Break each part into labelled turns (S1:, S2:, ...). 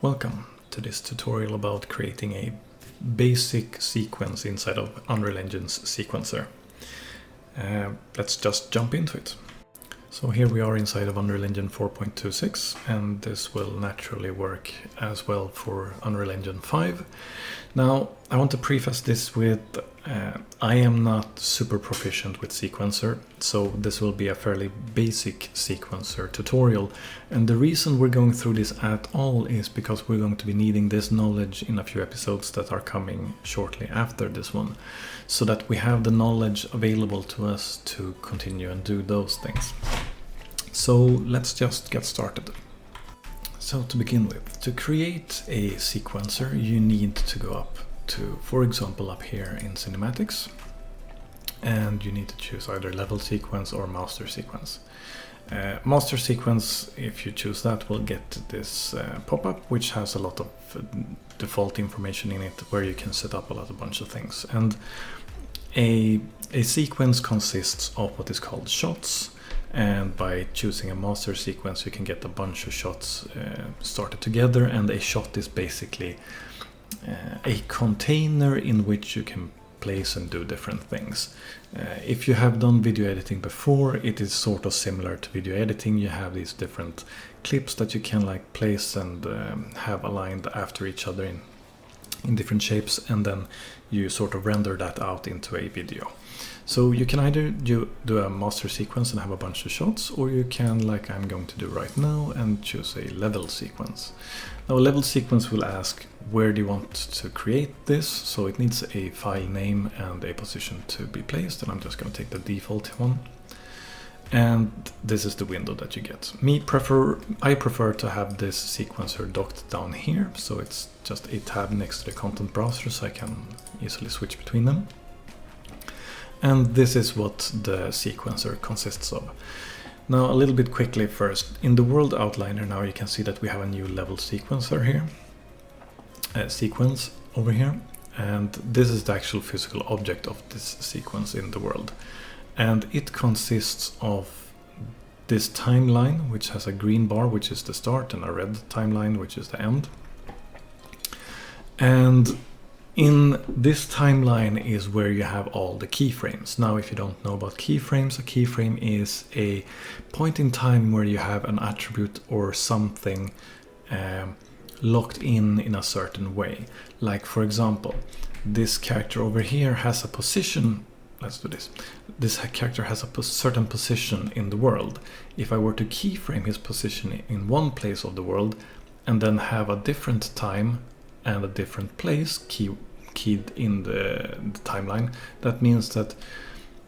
S1: Welcome to this tutorial about creating a basic sequence inside of Unreal Engine's sequencer. Let's just jump into it. So here we are inside of Unreal Engine 4.26, and this will naturally work as well for Unreal Engine 5. Now, I want to preface this with I am not super proficient with sequencer, so this will be a fairly basic sequencer tutorial. And the reason we're going through this at all is because we're going to be needing this knowledge in a few episodes that are coming shortly after this one, so that we have the knowledge available to us to continue and do those things. So let's just get started. So to begin with, to create a sequencer, you need to go up to, for example, up here in Cinematics, and you need to choose either level sequence or master sequence. Master sequence, if you choose that, will get this pop-up, which has a lot of default information in it, where you can set up a bunch of things. And a sequence consists of what is called shots. And by choosing a master sequence, you can get a bunch of shots started together, and a shot is basically a container in which you can place and do different things. If you have done video editing before, it is sort of similar to video editing. You have these different clips that you can like place and have aligned after each other in different shapes, and then you sort of render that out into a video. So you can either do a master sequence and have a bunch of shots, or you can, like I'm going to do right now, and choose a level sequence. Now a level sequence will ask, where do you want to create this? So it needs a file name and a position to be placed, and I'm just going to take the default one. And this is the window that you get. I prefer to have this sequencer docked down here, so it's just a tab next to the content browser, so I can easily switch between them. And this is what the sequencer consists of. Now a little bit quickly first, in the world outliner now you can see that we have a new level sequencer here, sequence over here, and this is the actual physical object of this sequence in the world. And it consists of this timeline, which has a green bar, which is the start, and a red timeline, which is the end. And in this timeline is where you have all the keyframes. Now, if you don't know about keyframes, a keyframe is a point in time where you have an attribute or something locked in a certain way. Like, for example, this character over here has a position. Let's do this. This character has a certain position in the world. If I were to keyframe his position in one place of the world and then have a different time and a different place keyed in the timeline, that means that,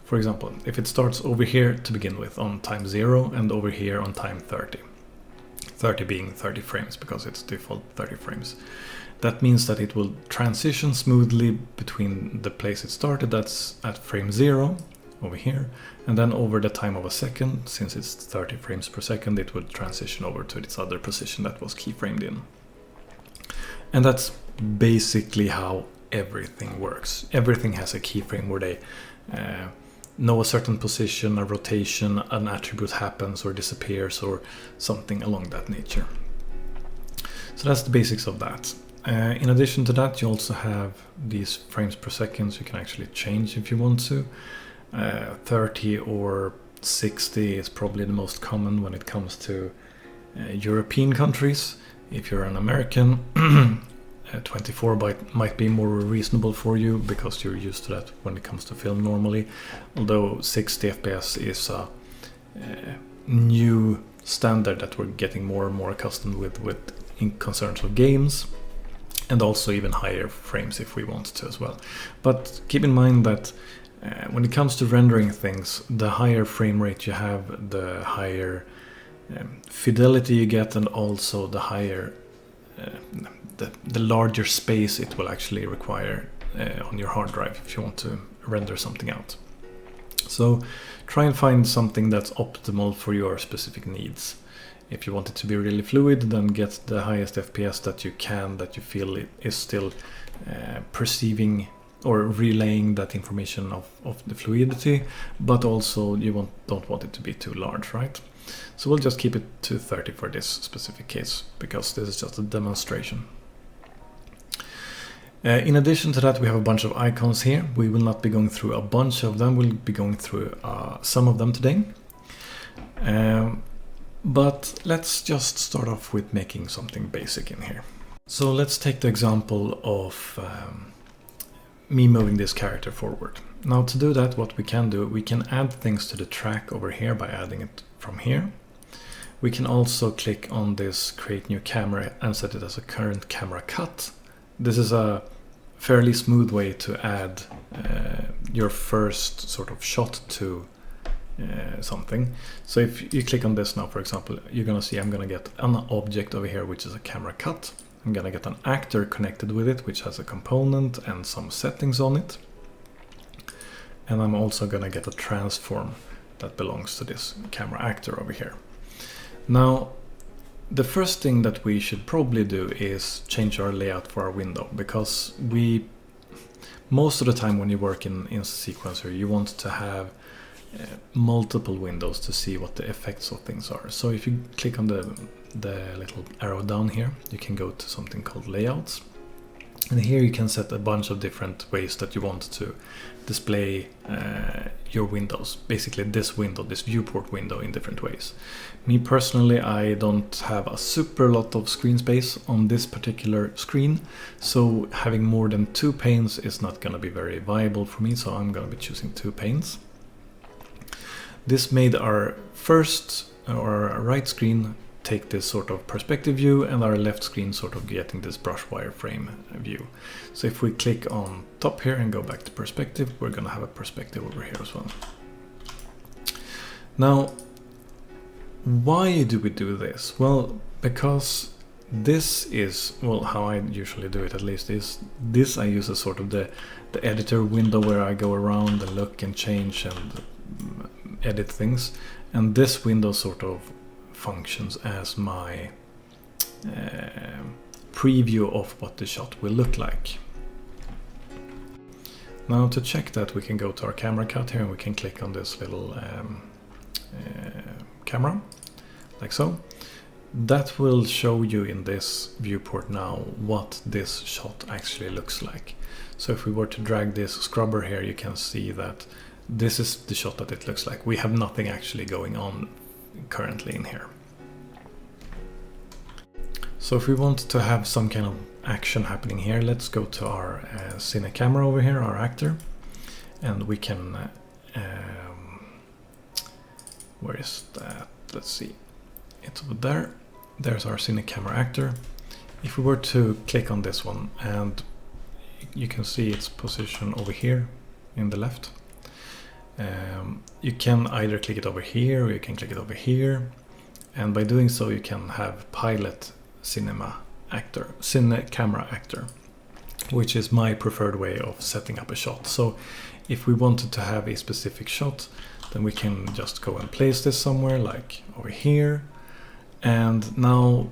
S1: for example, if it starts over here to begin with on time 0 and over here on time 30 being 30 frames because it's default 30 frames, that means that it will transition smoothly between the place it started, that's at frame 0 over here, and then over the time of a second, since it's 30 frames per second, it would transition over to its other position that was keyframed in. And that's basically how everything works. Everything has a keyframe where they know a certain position, a rotation, an attribute happens or disappears, or something along that nature. So that's the basics of that. In addition to that, you also have these frames per second you can actually change if you want to. 30 or 60 is probably the most common when it comes to European countries. If you're an American, 24 might be more reasonable for you because you're used to that when it comes to film normally. Although 60 FPS is a new standard that we're getting more and more accustomed with in concerns of games, and also even higher frames if we want to as well. But keep in mind that when it comes to rendering things, the higher frame rate you have, the higher fidelity you get, and also the higher the larger space it will actually require on your hard drive if you want to render something out. So try and find something that's optimal for your specific needs. If you want it to be really fluid, then get the highest FPS that you can, that you feel it is still perceiving or relaying that information of the fluidity, but also you don't want it to be too large, right? So we'll just keep it to 30 for this specific case, because this is just a demonstration. In addition to that, we have a bunch of icons here. We will not be going through a bunch of them, we'll be going through some of them today. But let's just start off with making something basic in here. So let's take the example of me moving this character forward. Now to do that, what we can add things to the track over here by adding it from here. We can also click on this create new camera and set it as a current camera cut. This is a fairly smooth way to add your first sort of shot to something. So if you click on this now, for example, you're gonna see I'm gonna get an object over here which is a camera cut. I'm gonna get an actor connected with it, which has a component and some settings on it. And I'm also gonna get a transform that belongs to this camera actor over here. Now, the first thing that we should probably do is change our layout for our window, because most of the time when you work in Sequencer, you want to have multiple windows to see what the effects of things are. So if you click on the little arrow down here, you can go to something called layouts, and here you can set a bunch of different ways that you want to display your windows, basically this window, this viewport window, in different ways. Me personally, I don't have a super lot of screen space on this particular screen, so having more than 2 panes is not going to be very viable for me, so I'm going to be choosing 2 panes. This made our first, or our right screen, take this sort of perspective view, and our left screen sort of getting this brush wireframe view. So if we click on top here and go back to perspective, we're going to have a perspective over here as well. Now, why do we do this? Well, because this is, well, how I usually do it at least, is this I use as sort of the editor window where I go around and look and change and edit things, and this window sort of functions as my preview of what the shot will look like. Now to check that, we can go to our camera cut here and we can click on this little camera, like so. That will show you in this viewport now what this shot actually looks like. So if we were to drag this scrubber here, you can see that this is the shot that it looks like. We have nothing actually going on currently in here. So if we want to have some kind of action happening here, let's go to our cine camera over here, our actor, and we can where is that? Let's see, it's over there. There's our cine camera actor. If we were to click on this one, and you can see its position over here in the left, you can either click it over here or you can click it over here, and by doing so you can have pilot cine camera actor, which is my preferred way of setting up a shot. So if we wanted to have a specific shot, then we can just go and place this somewhere, like over here. And now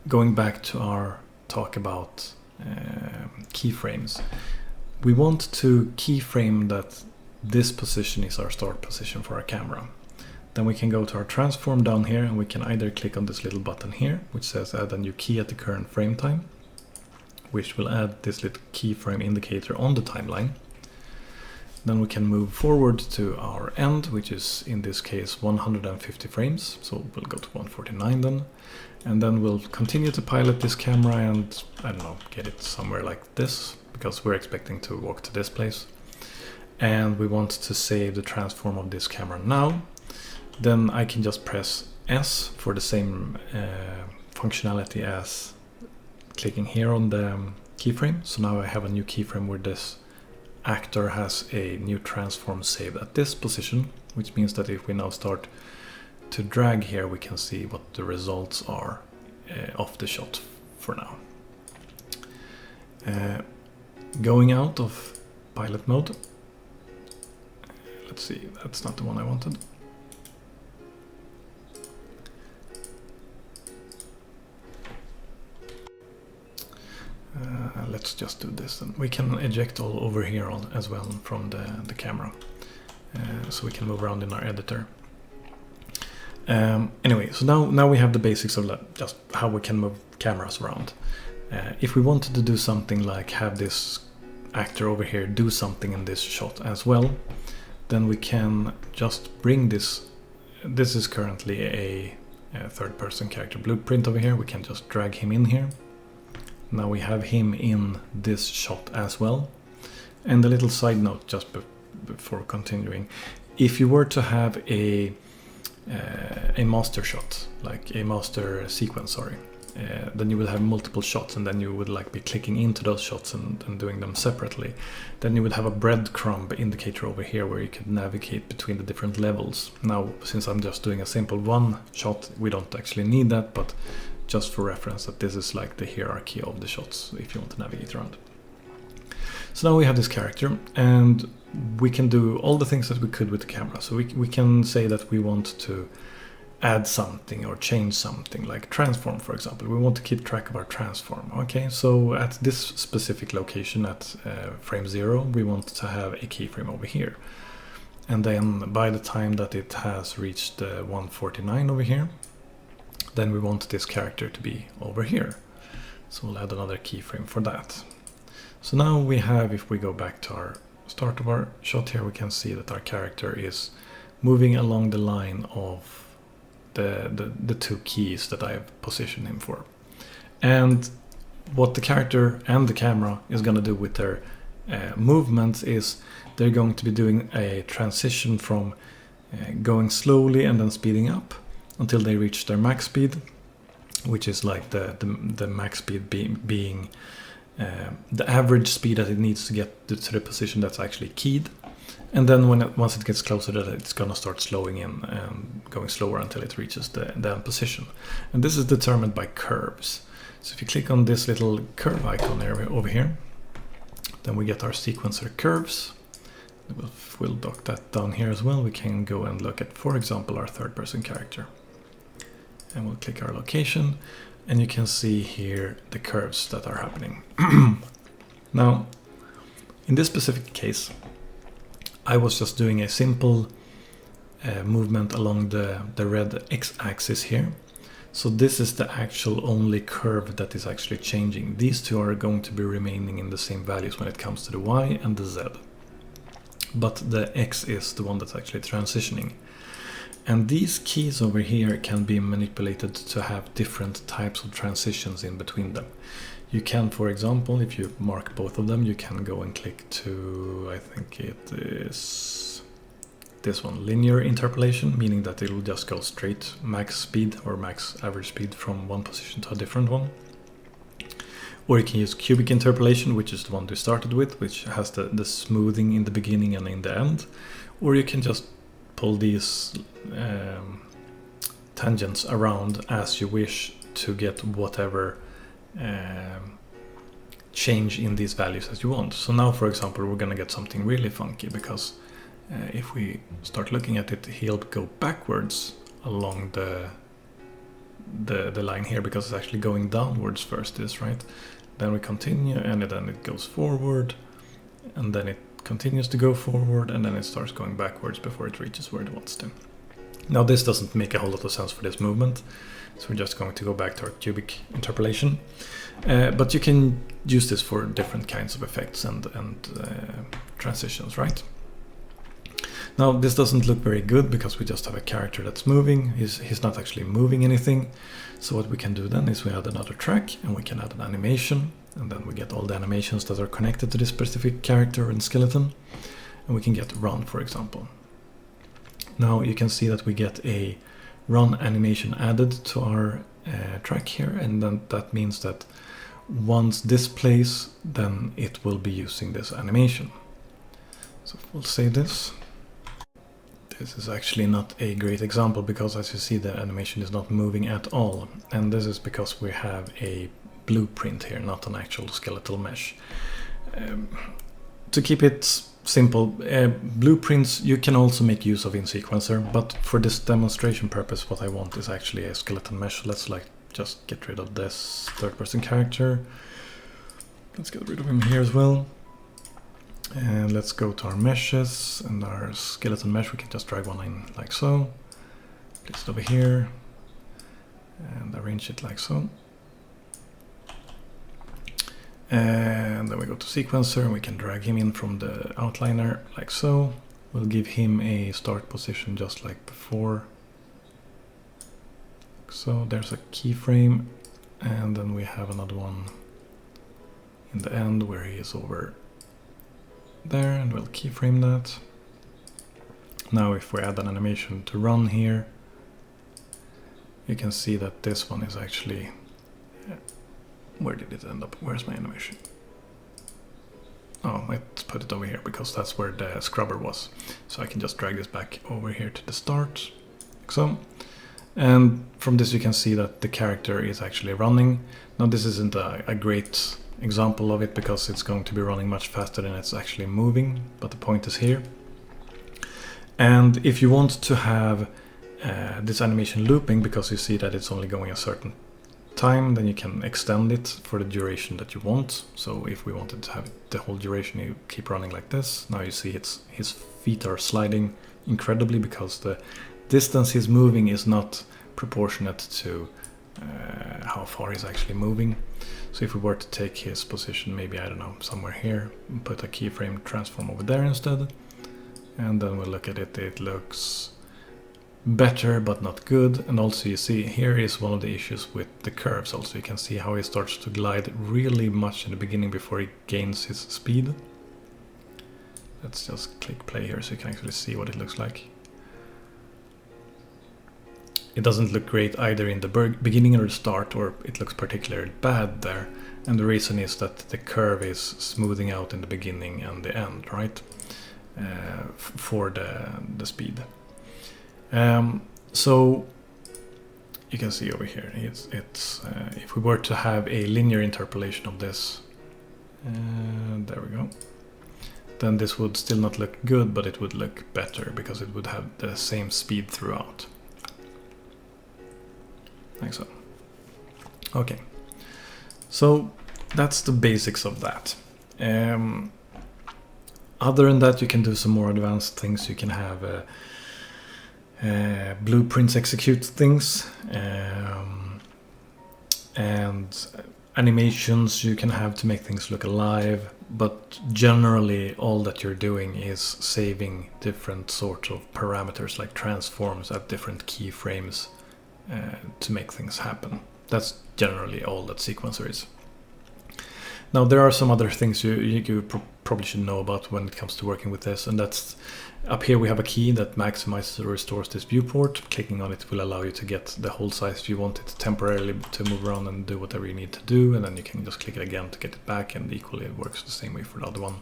S1: going back to our talk about keyframes, we want to keyframe that this position is our start position for our camera. Then we can go to our transform down here, and we can either click on this little button here, which says add a new key at the current frame time, which will add this little keyframe indicator on the timeline. Then we can move forward to our end, which is in this case 150 frames. So we'll go to 149 then. And then we'll continue to pilot this camera and, I don't know, get it somewhere like this, because we're expecting to walk to this place. And we want to save the transform of this camera now. Then I can just press S for the same functionality as clicking here on the keyframe. So now I have a new keyframe where this actor has a new transform saved at this position, which means that if we now start to drag here, we can see what the results are of the shot for now. Going out of pilot mode, let's see, that's not the one I wanted. let's just do this. And we can eject all over here as well from the camera. So we can move around in our editor. Anyway, so now we have the basics of just how we can move cameras around. If we wanted to do something like have this actor over here do something in this shot as well, then we can just bring this. This is currently a third-person character blueprint over here. We can just drag him in here. Now we have him in this shot as well. And a little side note just before continuing. If you were to have a master shot, like a master sequence, sorry, then you would have multiple shots, and then you would like be clicking into those shots and doing them separately. Then you would have a breadcrumb indicator over here where you could navigate between the different levels. Now, since I'm just doing a simple one shot, we don't actually need that, but just for reference that this is like the hierarchy of the shots if you want to navigate around. So now we have this character, and we can do all the things that we could with the camera. So we can say that we want to add something or change something, like transform, for example. We want to keep track of our transform. Okay, so at this specific location at frame 0, we want to have a keyframe over here. And then by the time that it has reached 149 over here, then we want this character to be over here. So we'll add another keyframe for that. So now we have, if we go back to our start of our shot here, we can see that our character is moving along the line of the two keys that I've positioned him for. And what the character and the camera is going to do with their movements is they're going to be doing a transition from going slowly and then speeding up until they reach their max speed, which is like the max speed being the average speed that it needs to get to the position that's actually keyed. And then once it gets closer to that, it's going to start slowing in and going slower until it reaches the end position. And this is determined by curves. So if you click on this little curve icon over here, then we get our sequencer curves. We'll dock that down here as well. We can go and look at, for example, our third-person character. And we'll click our location, and you can see here the curves that are happening. Now, in this specific case, I was just doing a simple movement along the red x-axis here. So this is the actual only curve that is actually changing. These two are going to be remaining in the same values when it comes to the y and the z. But the x is the one that's actually transitioning. And these keys over here can be manipulated to have different types of transitions in between them. You can, for example, if you mark both of them, you can go and click to, I think it is this one, linear interpolation, meaning that it will just go straight max speed or max average speed from one position to a different one. Or you can use cubic interpolation, which is the one we started with, which has the smoothing in the beginning and in the end. Or you can just pull these tangents around as you wish to get whatever change in these values as you want. So now, for example, we're going to get something really funky, because if we start looking at it, he'll go backwards along the line here, because it's actually going downwards first, is right. Then we continue, and then it goes forward, and then it continues to go forward, and then it starts going backwards before it reaches where it wants to. Now this doesn't make a whole lot of sense for this movement, so we're just going to go back to our cubic interpolation. But you can use this for different kinds of effects and transitions, right? Now this doesn't look very good because we just have a character that's moving. He's not actually moving anything. So what we can do then is we add another track, and we can add an animation, and then we get all the animations that are connected to this specific character and skeleton, and we can get run, for example. Now you can see that we get a run animation added to our track here, and then that means that once this plays, then it will be using this animation. So we'll save this. This is actually not a great example, because as you see, the animation is not moving at all, and this is because we have a blueprint here, not an actual skeletal mesh. To keep it simple, blueprints you can also make use of in Sequencer, but for this demonstration purpose what I want is actually a skeleton mesh. Let's just get rid of this third-person character. Let's get rid of him here as well. And let's go to our meshes and our skeleton mesh. We can just drag one in like so. Place it over here and arrange it like so. And then we go to sequencer and we can drag him in from the outliner like so. We'll give him a start position just like before. So there's a keyframe, and then we have another one in the end where he is over there, and we'll keyframe that. Now if we add an animation to run here, you can see that this one is actually... Where did it end up? Where's my animation? Oh, let's put it over here because that's where the scrubber was. So I can just drag this back over here to the start, like so. And from this you can see that the character is actually running. Now this isn't a great example of it because it's going to be running much faster than it's actually moving, but the point is here. And if you want to have this animation looping because you see that it's only going a certain time, then you can extend it for the duration that you want. So if we wanted to have the whole duration, you keep running like this. Now you see his feet are sliding incredibly because the distance he's moving is not proportionate to how far he's actually moving. So if we were to take his position, maybe, I don't know, somewhere here, and put a keyframe transform over there instead, and then we'll look at it, it looks better but not good. And also you see here is one of the issues with the curves. Also you can see how he starts to glide really much in the beginning before he gains his speed. Let's just click play here so you can actually see what it looks like. It doesn't look great either in the beginning or the start, or it looks particularly bad there. And the reason is that the curve is smoothing out in the beginning and the end, right? For the speed. So you can see over here, it's if we were to have a linear interpolation of this, there we go, then this would still not look good, but it would look better because it would have the same speed throughout. Like so. Okay, so that's the basics of that. Other than that, you can do some more advanced things. You can have blueprints execute things, and animations you can have to make things look alive, but generally all that you're doing is saving different sorts of parameters like transforms at different keyframes to make things happen. That's generally all that sequencer is. Now there are some other things you probably should know about when it comes to working with this, and that's up here we have a key that maximizes or restores this viewport. Clicking on it will allow you to get the whole size if you want it temporarily to move around and do whatever you need to do, and then you can just click it again to get it back, and equally it works the same way for the other one.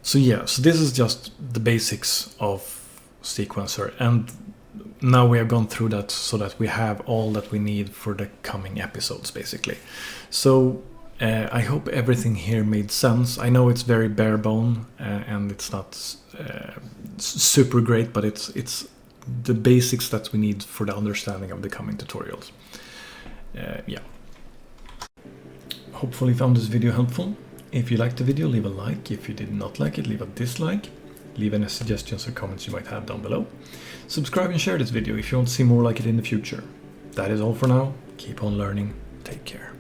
S1: So yeah, so this is just the basics of sequencer, and now we have gone through that so that we have all that we need for the coming episodes basically. So I hope everything here made sense. I know it's very bare bone and it's not super great, but it's the basics that we need for the understanding of the coming tutorials. Yeah. Hopefully you found this video helpful. If you liked the video, leave a like. If you did not like it, leave a dislike. Leave any suggestions or comments you might have down below. Subscribe and share this video if you want to see more like it in the future. That is all for now. Keep on learning. Take care.